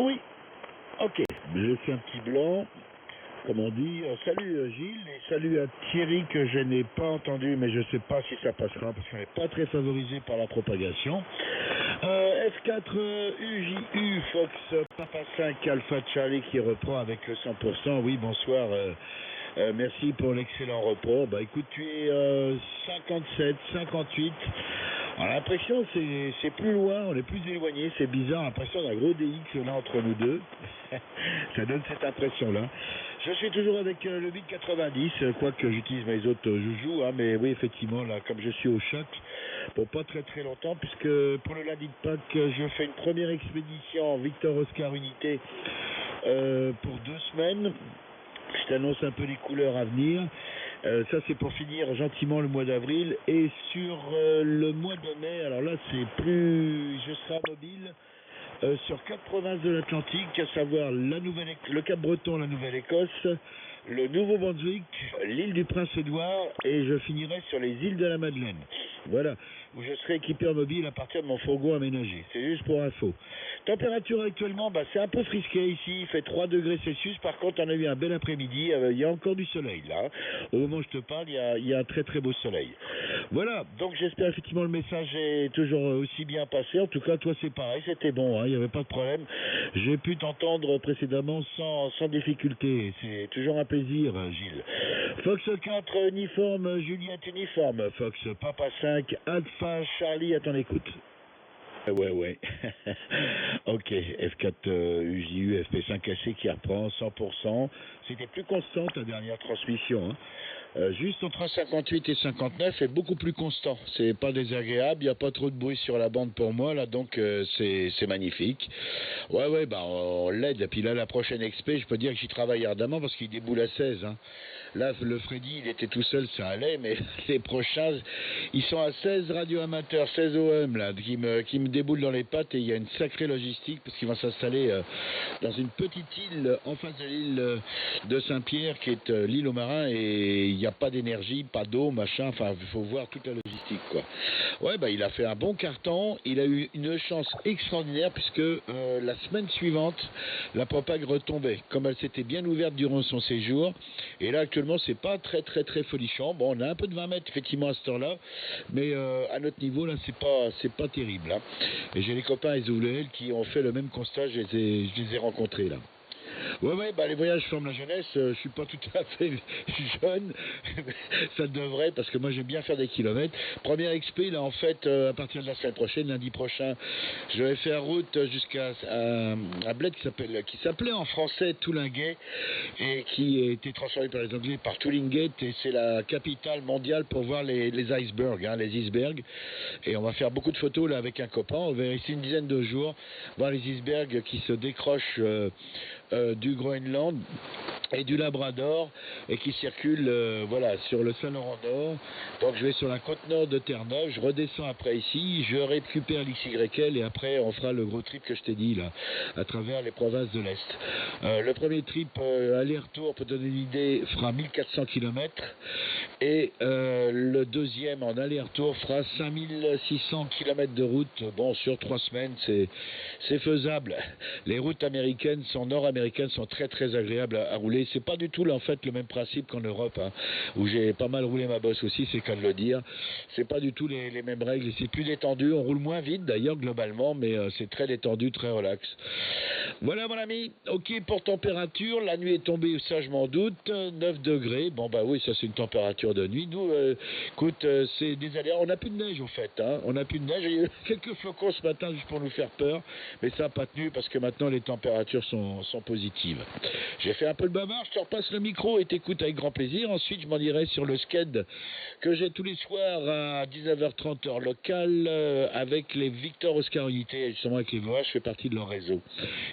Oui, ok. J'ai fait un petit blanc, comme on dit. Salut Gilles et salut à Thierry que je n'ai pas entendu, mais je ne sais pas si ça passera parce qu'on n'est pas très favorisé par la propagation. F4 UJU Fox Papa 5 Alpha Charlie qui reprend avec le 100%. Oui, bonsoir. Merci pour l'excellent repos. Bah écoute, tu es 57, 58. On a l'impression que c'est plus loin, on est plus éloigné, c'est bizarre, l'impression d'un gros DX là entre nous deux. Ça donne cette impression-là. Je suis toujours avec le 890, quoique j'utilise mes autres joujoux, hein, mais oui, effectivement, là, comme je suis au choc, pour pas très très longtemps, puisque pour le lundi de Pâques, je fais une première expédition Victor Oscar Unité pour 2 semaines. Je t'annonce un peu les couleurs à venir. Ça, c'est pour finir gentiment le mois d'avril. Et sur le mois de mai, alors là, c'est plus... Je serai mobile sur 4 provinces de l'Atlantique, à savoir le Cap-Breton, la Nouvelle-Écosse, le Nouveau-Brunswick, l'île du Prince-Édouard, et je finirai sur les îles de la Madeleine. Voilà, où je serai équipé en mobile à partir de mon fourgon aménagé. C'est juste pour info. Température actuellement, c'est un peu frisqué ici, il fait 3 degrés Celsius. Par contre, on a eu un bel après-midi, il y a encore du soleil là. Au moment où je te parle, il y a un très très beau soleil. Voilà, donc j'espère effectivement le message est toujours aussi bien passé. En tout cas, toi c'est pareil, c'était bon, hein, il n'y avait pas de problème. J'ai pu t'entendre précédemment sans difficulté. C'est toujours un plaisir, Gilles. Fox 4 uniforme, Juliette uniforme. Fox Papa 5, Alpha Charlie à ton écoute. Ouais. Ok, F4 UJU, FP5AC qui reprend 100%. C'était plus constant ta dernière transmission. Hein. Juste entre 58 et 59 est beaucoup plus constant. C'est pas désagréable, il n'y a pas trop de bruit sur la bande pour moi, là, donc c'est magnifique. Ouais, on l'aide. Et puis là, la prochaine XP, je peux dire que j'y travaille ardemment parce qu'il déboule à 16. Hein. Là, le Freddy, il était tout seul, ça allait, mais les prochains, ils sont à 16 radioamateurs, 16 OM, là, qui me déboulent dans les pattes, et il y a une sacrée logistique parce qu'ils vont s'installer dans une petite île en face de l'île de Saint-Pierre, qui est l'île aux marins, et il n'y a pas d'énergie, pas d'eau, machin, enfin, il faut voir toute la logistique, quoi. Ouais, il a fait un bon carton, il a eu une chance extraordinaire, puisque la semaine suivante, la propague retombait, comme elle s'était bien ouverte durant son séjour, et là, actuellement, c'est pas très très très folichon. Bon, on a un peu de 20 mètres effectivement à cette heure-là, mais à notre niveau là, c'est pas terrible. Hein. Et j'ai les copains SWL qui ont fait le même constat. Je les ai rencontrés là. Ouais, les voyages forment la jeunesse. Je suis pas tout à fait jeune. Ça devrait, parce que moi j'aime bien faire des kilomètres. Première XP, là, en fait, à partir de la semaine prochaine, lundi prochain, je vais faire route jusqu'à un bled qui s'appelait en français Toulinguet, et qui a été transformé par les Anglais par Toolingate, et c'est la capitale mondiale pour voir les icebergs, hein, les icebergs. Et on va faire beaucoup de photos là avec un copain. On va rester une dizaine de jours, voir les icebergs qui se décrochent du Groenland et du Labrador, et qui circulent sur le Saint-Laurent Nord. Donc je vais sur la côte nord de Terre-Neuve, je redescends après ici, je récupère l'XYL, et après on fera le gros trip que je t'ai dit là, à travers les provinces de l'Est. Le premier trip aller-retour, pour donner une idée, fera 1400 km, et le deuxième en aller-retour fera 5600 km de route. Bon, sur 3 semaines, c'est faisable. Les routes nord-américaines sont très très agréables à rouler. C'est pas du tout là en fait le même principe qu'en Europe, hein, où j'ai pas mal roulé ma bosse aussi, c'est qu'à le dire. C'est pas du tout les mêmes règles, et c'est plus détendu. On roule moins vite d'ailleurs globalement, mais c'est très détendu, très relax. Voilà mon ami, ok pour température, la nuit est tombée, ça je m'en doute, 9 degrés, bon oui, ça c'est une température de nuit. Nous, écoute, c'est des aléas, on n'a plus de neige au fait, hein. On n'a plus de neige, il y a eu quelques flocons ce matin juste pour nous faire peur, mais ça n'a pas tenu parce que maintenant les températures sont positives. J'ai fait un peu le bavard, je te repasse le micro et t'écoutes avec grand plaisir. Ensuite je m'en irai sur le sked que j'ai tous les soirs à 19h30 heure locale, avec les Victor Oscar Unité, et justement avec les voix, je fais partie de leur réseau.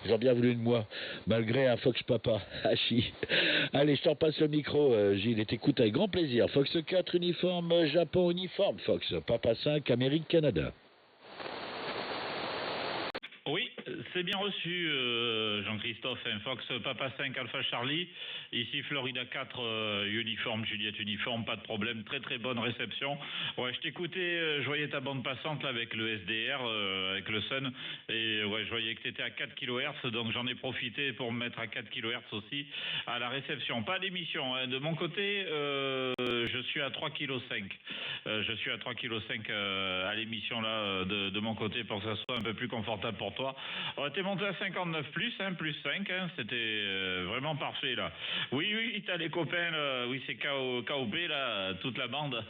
Ils ont bien voulu de moi, malgré un Fox Papa, Hachi. Allez, je t'en passe le micro, Gilles, et t'écoutes avec grand plaisir. Fox 4 uniforme, Japon uniforme, Fox Papa 5, Amérique, Canada. Oui, C'est bien reçu, Jean-Christophe. Fox Papa 5 Alpha Charlie. Ici Florida 4 uniforme, Juliette uniforme, pas de problème. Très très bonne réception. Ouais, je t'écoutais, je voyais ta bande passante là, avec le SDR, avec le Sun. Et ouais, je voyais que tu étais à 4 kHz, donc j'en ai profité pour me mettre à 4 kHz aussi à la réception. Pas d'émission. Hein. De mon côté, je suis à 3,5 kg. Je suis à 3,5 kg à l'émission là de mon côté pour que ça soit un peu plus confortable pour toi. T'es monté à 59 plus, hein, plus 5, hein, c'était vraiment parfait là. Oui, oui, t'as les copains, là, oui c'est KOB là, toute la bande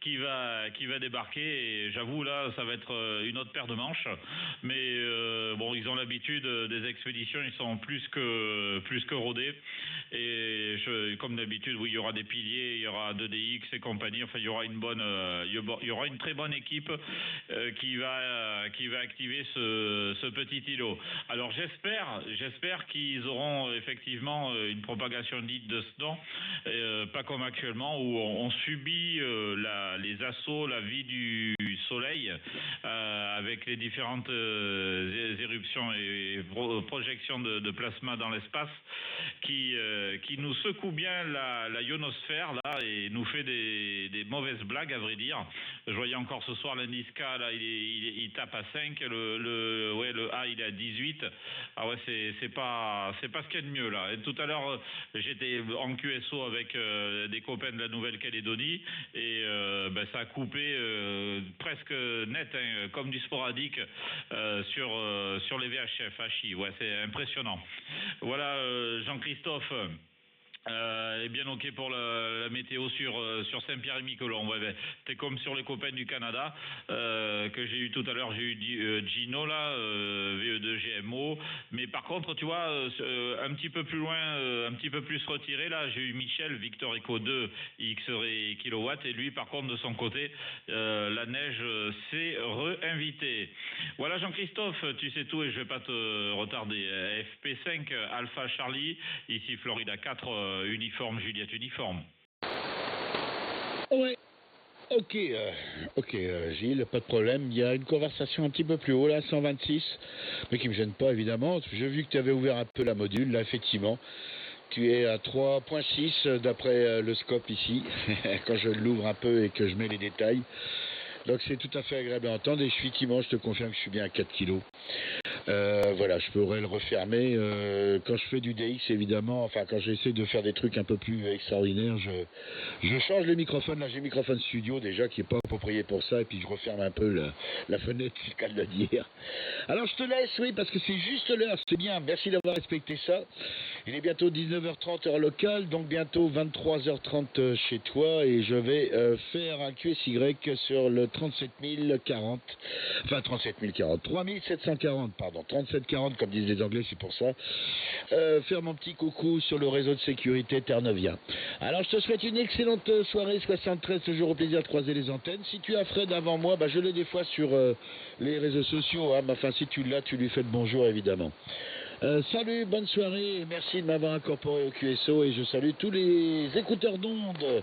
qui va débarquer et j'avoue là ça va être une autre paire de manches. Mais bon, ils ont l'habitude des expéditions, ils sont plus que rodés. Et comme d'habitude, oui, il y aura des piliers, il y aura 2DX et compagnie. Enfin, il y aura il y aura une très bonne équipe qui va activer ce petit îlot. Alors j'espère qu'ils auront effectivement une propagation dite de ce nom, pas comme actuellement où on subit les assauts, la vie du soleil avec les différentes éruptions et projections de plasma dans l'espace qui nous secoue bien la ionosphère là et nous fait des mauvaises blagues à vrai dire. Je voyais encore ce soir l'indice K là, il tape à 5, le A il est à 18. Ah ouais, c'est pas ce qu'il y a de mieux là. Et tout à l'heure j'étais en QSO avec des copains de la Nouvelle-Calédonie et ça a coupé presque net, hein, comme du sporadique sur les VHF HI. Ouais, c'est impressionnant. Voilà, Jean-Christophe. Et bien ok pour la météo sur Saint-Pierre-et-Miquelon. Ouais, ben, t'es comme sur les copains du Canada que j'ai eu tout à l'heure. J'ai eu Gino là, VE2 GMO. Mais par contre, tu vois, un petit peu plus loin, un petit peu plus retiré là, j'ai eu Michel Victor Echo 2 X-ray kilowatt. Et lui, par contre, de son côté, la neige s'est réinvitée. Voilà, Jean-Christophe, tu sais tout et je vais pas te retarder. FP5 Alpha Charlie, ici Florida 4. Uniforme, Juliette uniforme. Ouais. Ok, Gilles, pas de problème. Il y a une conversation un petit peu plus haut là, 126, mais qui me gêne pas évidemment. J'ai vu que tu avais ouvert un peu la module, là effectivement. Tu es à 3.6 d'après le scope ici, quand je l'ouvre un peu et que je mets les détails. Donc c'est tout à fait agréable à entendre et effectivement je te confirme que je suis bien à 4 kilos. Voilà, je pourrais le refermer. Quand je fais du DX, évidemment, enfin quand j'essaie de faire des trucs un peu plus extraordinaires, je change le microphone. Là, j'ai le microphone studio déjà qui n'est pas approprié pour ça, et puis je referme un peu la fenêtre, c'est le cas de le dire. Alors je te laisse, oui, parce que c'est juste l'heure, c'est bien. Merci d'avoir respecté ça. Il est bientôt 19h30 heure locale, donc bientôt 23h30 chez toi, et je vais faire un QSY sur le 37040, enfin 37040, 3740, pardon, 3740 comme disent les Anglais, c'est pour ça. Faire mon petit coucou sur le réseau de sécurité Terre-Neuvia. Alors je te souhaite une excellente soirée 73, toujours au plaisir de croiser les antennes. Si tu as Fred avant moi, je l'ai des fois sur les réseaux sociaux, hein, mais enfin si tu l'as, tu lui fais le bonjour évidemment. Salut, bonne soirée et merci de m'avoir incorporé au QSO et je salue tous les écouteurs d'ondes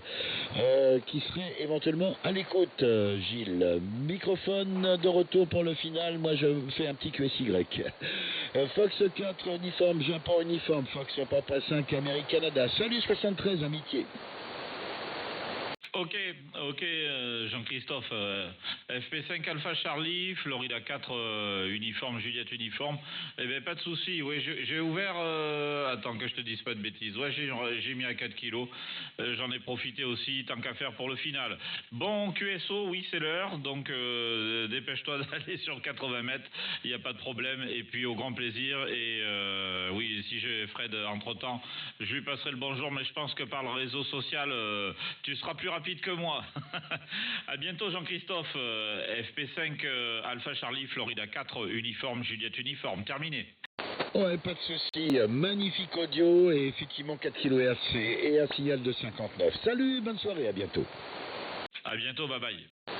qui seraient éventuellement à l'écoute. Gilles, microphone de retour pour le final, moi je fais un petit QSY. Fox 4 uniforme, Japon uniforme, Fox Papa 5 Amérique Canada. Salut 73, amitié. Ok, Jean-Christophe, FP5 Alpha Charlie, Florida 4 uniforme, Juliette uniforme, eh bien pas de souci, oui, j'ai ouvert, attends que je te dise pas de bêtises, ouais j'ai mis à 4 kilos, j'en ai profité aussi, tant qu'à faire pour le final. Bon, QSO, oui c'est l'heure, donc dépêche-toi d'aller sur 80 mètres, il n'y a pas de problème, et puis au grand plaisir, et oui, si j'ai Fred entre-temps, je lui passerai le bonjour, mais je pense que par le réseau social, tu seras plus rapide que moi. À bientôt Jean-Christophe. FP5 Alpha Charlie Florida 4 uniforme Juliette uniforme. Terminé. Ouais, pas de souci. Magnifique audio et effectivement 4 kHz et un signal de 59. Salut, bonne soirée, à bientôt. À bientôt, bye bye.